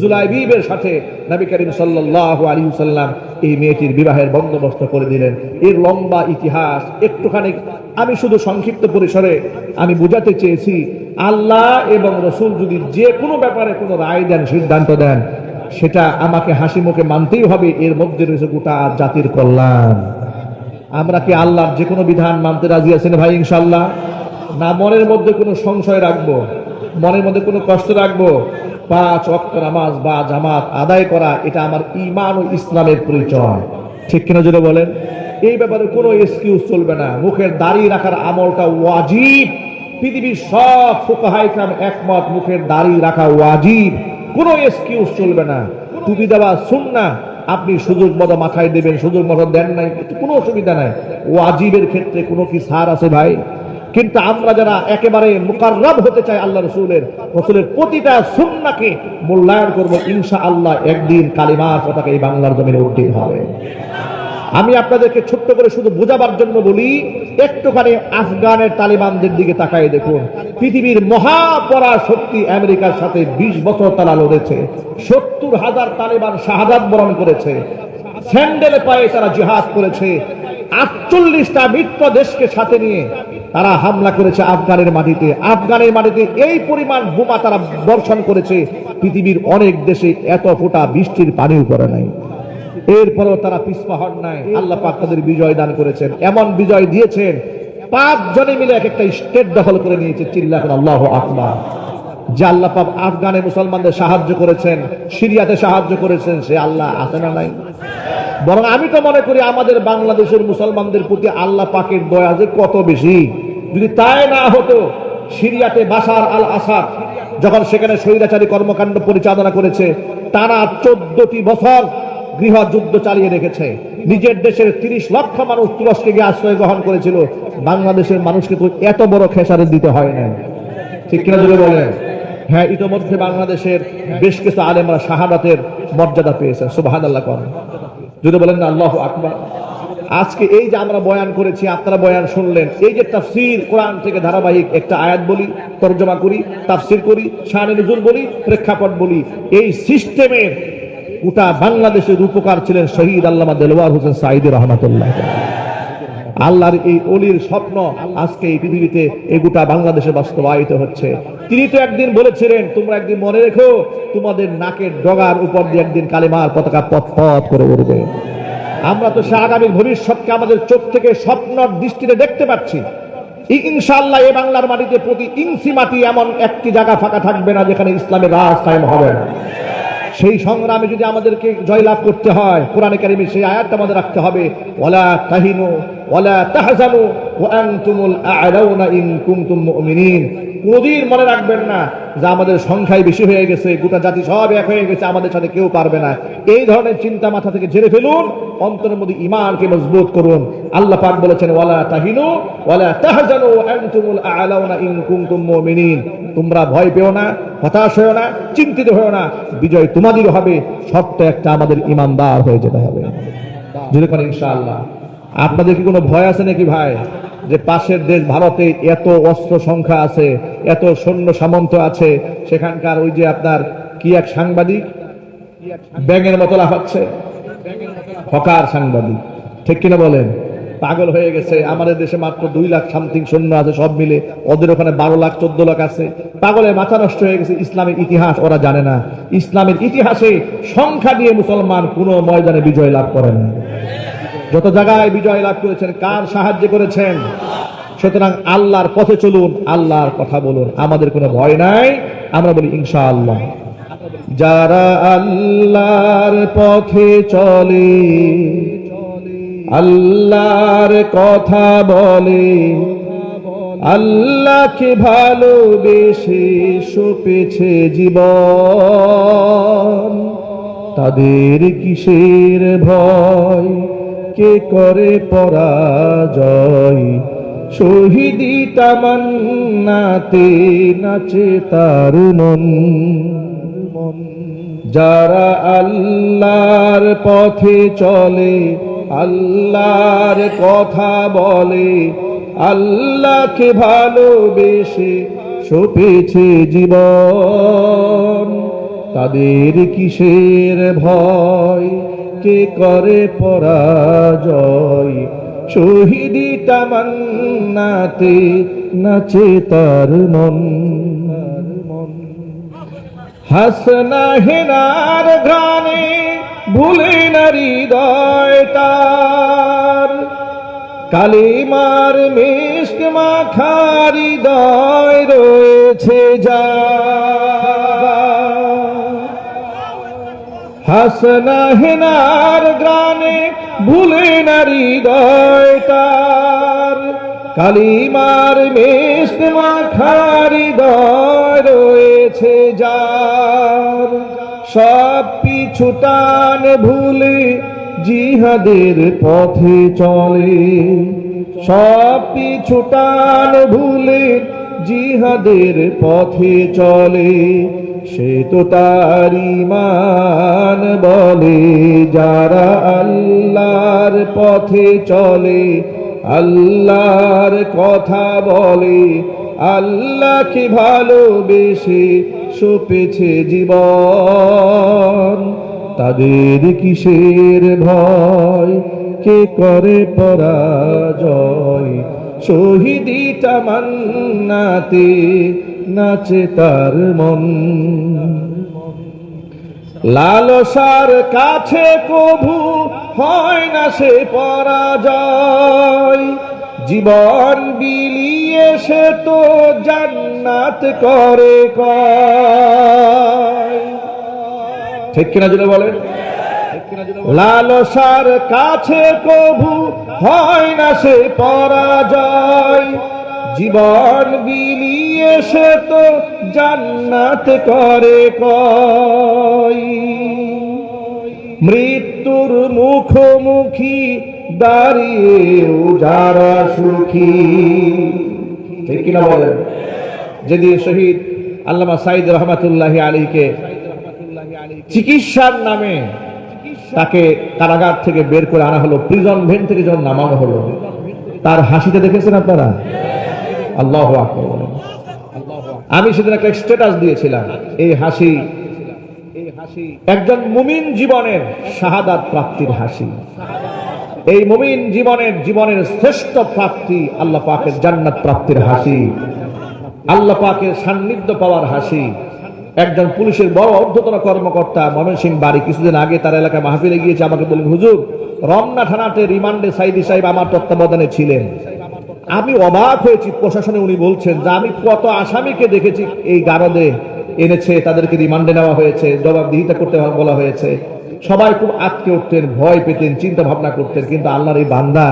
জুলাইবিবের সাথে নবী করিম সাল্লাল্লাহু আলাইহি ওয়াসাল্লাম এই মেয়েটির বিবাহের বন্দোবস্ত করে দিলেন। এর লম্বা ইতিহাস একটুখানি আমি শুধু সংক্ষিপ্ত পরিসরে আমি বোঝাতে চেয়েছি। আল্লাহ এবং রাসূল যদি যে কোনো ব্যাপারে কোনো রায় দেন, সিদ্ধান্ত দেন, সেটা আমাকে হাসি মুখে মানতেই হবে। এর মধ্যে রয়েছে গোটা জাতির কল্যাণ। আমরা কি আল্লাহর যে কোনো বিধান মানতে রাজি আছেন ভাই? ইনশাআল্লাহ। না মনের মধ্যে কোনো সংশয় রাখবো, মনের মধ্যে কোনো কষ্ট রাখবো? 5 ওয়াক্ত নামাজ বা জামাত আদায় করা, এটা আমার ঈমান ও ইসলামের পরিচয়। ঠিক কিনা জোরে বলেন? এই ব্যাপারে কোনো এক্সকিউজ চলবে না। মুখের দাড়ি রাখার আমলটা ওয়াজিব। পৃথিবীর সব ফুকাহায়ে কেরাম একমত, মুখের দাড়ি রাখা ওয়াজিব, কোনো এক্সকিউজ চলবে না। টুপি দেওয়া সুন্নাহ, আপনি সুযোগ মতো মাথায় দেবেন, সুযোগ মতো দেন নাই, কোনো অসুবিধা নাই। ওয়াজিবের ক্ষেত্রে কোনো কি ছাড় আছে ভাই? কিন্তু আমরা যারা একেবারে মুকাররব হতে চাই আল্লাহ রাসূলের প্রতিটা সুন্নাহকে মূল্যায়ন করব, ইনশাআল্লাহ একদিন কালিমার পতাকা এই বাংলার জমিনে উঠতে হবে। আমি আপনাদেরকে ছোট্ট করে শুধু বোঝাবার জন্য বলি, একটুখানি আফগানের তালিবানদের দিকে তাকায় দেখুন। পৃথিবীর মহাপরাশক্তি আমেরিকার সাথে 20 বছর তারা লড়েছে। 70,000 তালিবান শাহাদাত বরণ করেছে। স্যান্ডেলে পায়ে তারা জিহাদ করেছে। 48টা মিত্র দেশকে সাথে নিয়ে তারা হামলা করেছে আফগানের মাটিতে। আফগানের মাটিতে এই পরিমাণ বোমা তারা বর্ষণ করেছে, পৃথিবীর অনেক দেশে এত ফোঁটা বৃষ্টির পানিও করে নাই। এরপরও তারা পিছপা হন নাই। আল্লাহ পাক তাদের বিজয় দান করেছেন। এমন বিজয় দিয়েছেন, 5 জনে মিলে এক একটা স্টেট দখল করে নিয়েছে। চিল্লাহ আল্লাহু আকবার। যে আল্লাহ পাক আফগানে মুসলমানদের সাহায্য করেছেন, সিরিয়াতে সাহায্য করেছেন, সে আল্লাহ আছে না নাই? বরং আমি তো মনে করি আমাদের বাংলাদেশের মুসলমানদের প্রতি আল্লাহ পাকের দয়া যে কত বেশি। যদি তাই না হতো, সিরিয়াতে বাশার আল আসাদ যখন সেখানে স্বৈরাচারী কর্মকাণ্ড পরিচালনা করেছে, টানা 14টি বছর গৃহ যুদ্ধ চালিয়ে রেখেছে। নিজের দেশের 30 লক্ষ মানুষ তুরস্কে গিয়ে আশ্রয় গ্রহণ করেছিল। বাংলাদেশের মানুষকে তো এত বড় খেসারত দিতে হয় না, ঠিক কিনা যদি বলেন? হ্যাঁ, ইতিমধ্যে বাংলাদেশের বেশ কিছু আলেমরা শাহাদাতের মর্যাদা পেয়েছেন। সুবহানাল্লাহ করেন, যদি বলেন না আল্লাহু আকবার। আজকে এই যে আমরা বয়ান করেছি, আপনারা বয়ান শুনলেন, এই যে তাফসীর কোরআন থেকে ধারাবাহিক একটা আয়াত বলি, তরজমা করি, তাফসীর করি, শানে নুজুল বলি, প্রেক্ষাপট বলি, এই সিস্টেমের গোটা বাংলাদেশের উপকার ছিলেন শহীদ আল্লামা দেলোয়ার হোসেন সাঈদী রাহমাতুল্লাহ। আল্লাহর এই অলির স্বপ্ন আজকে এই পৃথিবীতে এই গোটা বাংলাদেশে বাস্তবায়িত হচ্ছে। তিনি তো একদিন বলেছিলেন, তোমরা একদিন মনে রেখো, তোমাদের নাকের ডগার উপর দিয়ে একদিন কালেমার পতাকা পথ পথ করে উঠবে। আমরা তো সে আগামী ভবিষ্যৎকে আমাদের চোখ থেকে স্বপ্নর দৃষ্টিতে দেখতে পাচ্ছি। ইনশাআল্লাহ এই বাংলার মাটিতে প্রতি ইঞ্চি মাটি এমন একটি জায়গা ফাঁকা থাকবে না যেখানে ইসলামের রাজ কায়েম হবে না। সেই সংগ্রামে যদি আমাদেরকে জয়লাভ করতে হয়, কোরআনে কারিমে সেই আয়াতটা আমাদের রাখতে হবে, ওয়ালা তাহিনু ওয়ালা তাহজানু ওয়া আনতুমুল আ'লাউনা ইন কুনতুম মুমিনিন। কোনদিন মনে রাখবেন না যে আমাদের সংখ্যায় বেশি হয়ে গেছে, গোটা জাতি সব এক হয়ে গেছে, আমাদের সাথে কেউ পারবে না। এই ধরনের চিন্তা মাথা থেকে ঝেড়ে ফেলুন, অন্তরের মধ্যে ঈমানকে মজবুত করুন। আল্লাহ পাক বলেছেন, ওয়ালা তাহিনু ওয়ালা তাহজানু ওয়া আনতুমুল আ'লাউনা ইন কুনতুম মুমিনিন। তোমরা ভয় পেও না, হতাশ হও না, চিন্তিত হও না, বিজয় তোমাদেরই হবে। শর্ত একটা, আমাদের ঈমানদার হয়ে যেতে হবে। যেরকম ইনশাআল্লাহ। আপনাদের কি কোনো ভয় আছে নাকি ভাই, যে পাশের দেশ ভারতে এত অস্ত্র সংখ্যা আছে, এত সৈন্য সামন্ত আছে, সেখানকার ওই যে আপনার কি এক সাংবাদিক ব্যাঙের মতো লাফাচ্ছে, হকার সাংবাদিক, ঠিক কিনা বলেন? পাগল হয়ে গেছে। আমাদের দেশে মাত্র 2 লাখ সামথিং সৈন্য আছে সব মিলে, ওদের ওখানে 12 লাখ 14 লাখ আছে। পাগলের মাথা নষ্ট হয়ে গেছে। ইসলামের ইতিহাস ওরা জানে না। ইসলামের ইতিহাসে সংখ্যা দিয়ে মুসলমান কোন ময়দানে বিজয় লাভ করেন। যত জায়গায় বিজয় লাভ করেছেন, কার সাহায্য করেছেন? সুতরাং আল্লাহর পথে চলুন, আল্লাহর কথা বলুন, আমাদের কোনো ভয় নাই। আমরা বলি ইনশাআল্লাহ। যারা আল্লাহর পথে চলে, আল্লাহর কথা বলে, আল্লাহকে ভালোবেসে সপেছে জীবন, তাদের কিসের ভয়, কে করে পরাজয়, শহীদি তামান্নাতে নাচে তার মন। যারা আল্লাহর পথে চলে, আল্লাহর কথা বলে, আল্লাহকে ভালোবেসে সপেছে জীবন, তাদের কিসের ভয়, কে করে পরাজয়, শহীদি তামান্নাতে নাচে তার মন। হাসনা হেনার গানে ভুলে না হৃদয় তার, কালিমার মিশক মাখা হৃদয় রয়েছে যার। হাসনা হেনার গানে ভুলে না হৃদয় তার, কালিমার মিশক মাখা হৃদয় রয়েছে যার। সব পিছু টান ভুলে জিহাদের পথে চলে, সব পিছু টান ভুলে জিহাদের পথে চলে, সে তো তার ঈমান বলে। যারা আল্লাহর পথে চলে, আল্লাহর কথা বলে, আল্লাহকে ভালোবেসে সপেছে জীবন, তাদের কিসের ভয়, কে করে পরাজয়, শহীদি তামান্নাতে নাচে তার মন। লালসার কাছে কভু হয় না সে পরাজয়, জীবন বিলিয়ে সে তো জান্নাত করে কয়। ঠিক কিনা যদি বলেন? লালসার কাছে কভু হয় না সে পরাজয়, জীবন বিলিয়ে সে তো জান্নাত করে কয়। মৃত্যু মৃত্যুর মুখোমুখি দাঁড়িয়েও যারা সুখী। ঠিক কিনা বলেন? যেদিন শহীদ আল্লামা সাইদ রহমাতুল্লাহি আলাইহিকে চিকিৎসার নামে তাকে কারাগার থেকে বের করে আনা হলো, প্রিজন ভ্যান থেকে যখন নামানো হলো, তার হাসিটা দেখেছেন আপনারা? আল্লাহু আকবার বলেন। আমি সেদিন একটা স্ট্যাটাস দিয়েছিলাম, এই হাসি একজন মুমিন জীবনের শাহাদাত প্রাপ্তির হাসি। এই মুমিন জীবনের শ্রেষ্ঠ প্রাপ্তি আল্লাহ পাকের জান্নাত প্রাপ্তির হাসি, আল্লাহ পাকের সান্নিধ্য পাওয়ার হাসি। একজন পুলিশের বড় ঊর্ধ্বতন কর্মকর্তা ময়মনসিংহ বাড়ি কিছুদিন আগে তার এলাকায় মাহফিলে গিয়েছে, আমাকে বলেন, হুজুর রমনা থানাতে রিমান্ডে সাইদি সাহেব আমার তত্ত্বাবধানে ছিলেন। আমি অবাক হয়েছি, প্রশাসনে উনি বলছেন যে আমি কত আসামিকে দেখেছি এই গারদে এনেছে, তাদেরকে রিমান্ডে নেওয়া হয়েছে, জবাবদিহিতা করতে বলা হয়েছে। সবাই খুব আটকে উঠতেন, ভয় পেতেন, চিন্তা ভাবনা করতেন, কিন্তু আল্লাহর এই বান্দা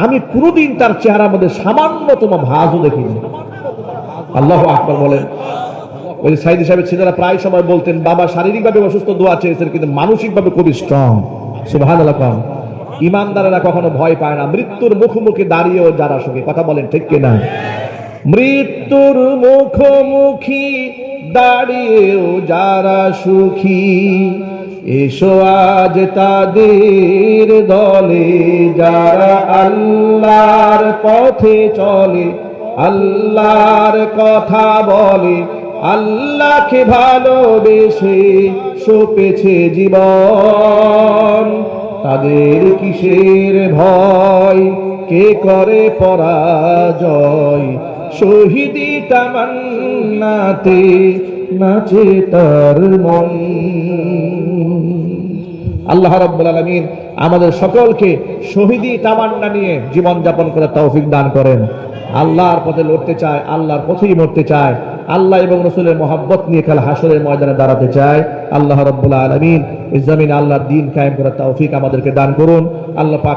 আমি কোনোদিন তার চেহারার মধ্যে সামান্যতম ভাঁজও দেখিনি। আল্লাহু আকবার বলেন। ওই সাইদি সাহেবের ছেলেরা প্রায় সময় বলতেন, বাবা শারীরিকভাবে অসুস্থ, দোয়া চেয়েছেন, কিন্তু মানসিকভাবে খুবই স্ট্রং। সুবহানাল্লাহ। ইমানদারেরা কখনো ভয় পায় না, মৃত্যুর মুখোমুখি দাঁড়িয়েও যারা সুখী। কথা বলেন ঠিক কিনা? মৃত্যুর মুখোমুখি দাঁড়িয়েও যারা সুখী, এসো আজ তাদের দলে যারা আল্লাহর পথে চলে, আল্লাহর কথা বলে, আল্লাহকে ভালোবেসে সপেছে জীবন। তাদের কিসের ভয়, কে করে পরাজয়, শহীদি তামান্নাতে নাচে তার মন। আল্লাহ রাব্বুল আলামিন আমাদের সকলকে শহীদি তামান্না নিয়ে জীবন যাপন করার তৌফিক দান করেন। আল্লাহর পথে লড়তে চায়, আল্লাহর পথেই মরতে চায়, আল্লাহ এবং রাসূলের মহব্বত নিয়ে কাল হাসরের ময়দানে দাঁড়াতে চায়। আল্লাহ রাব্বুল আলামিন এই জমিনে আল্লাহর দ্বীন কায়েম করার তৌফিক আমাদেরকে দান করুন। আল্লাহ পাক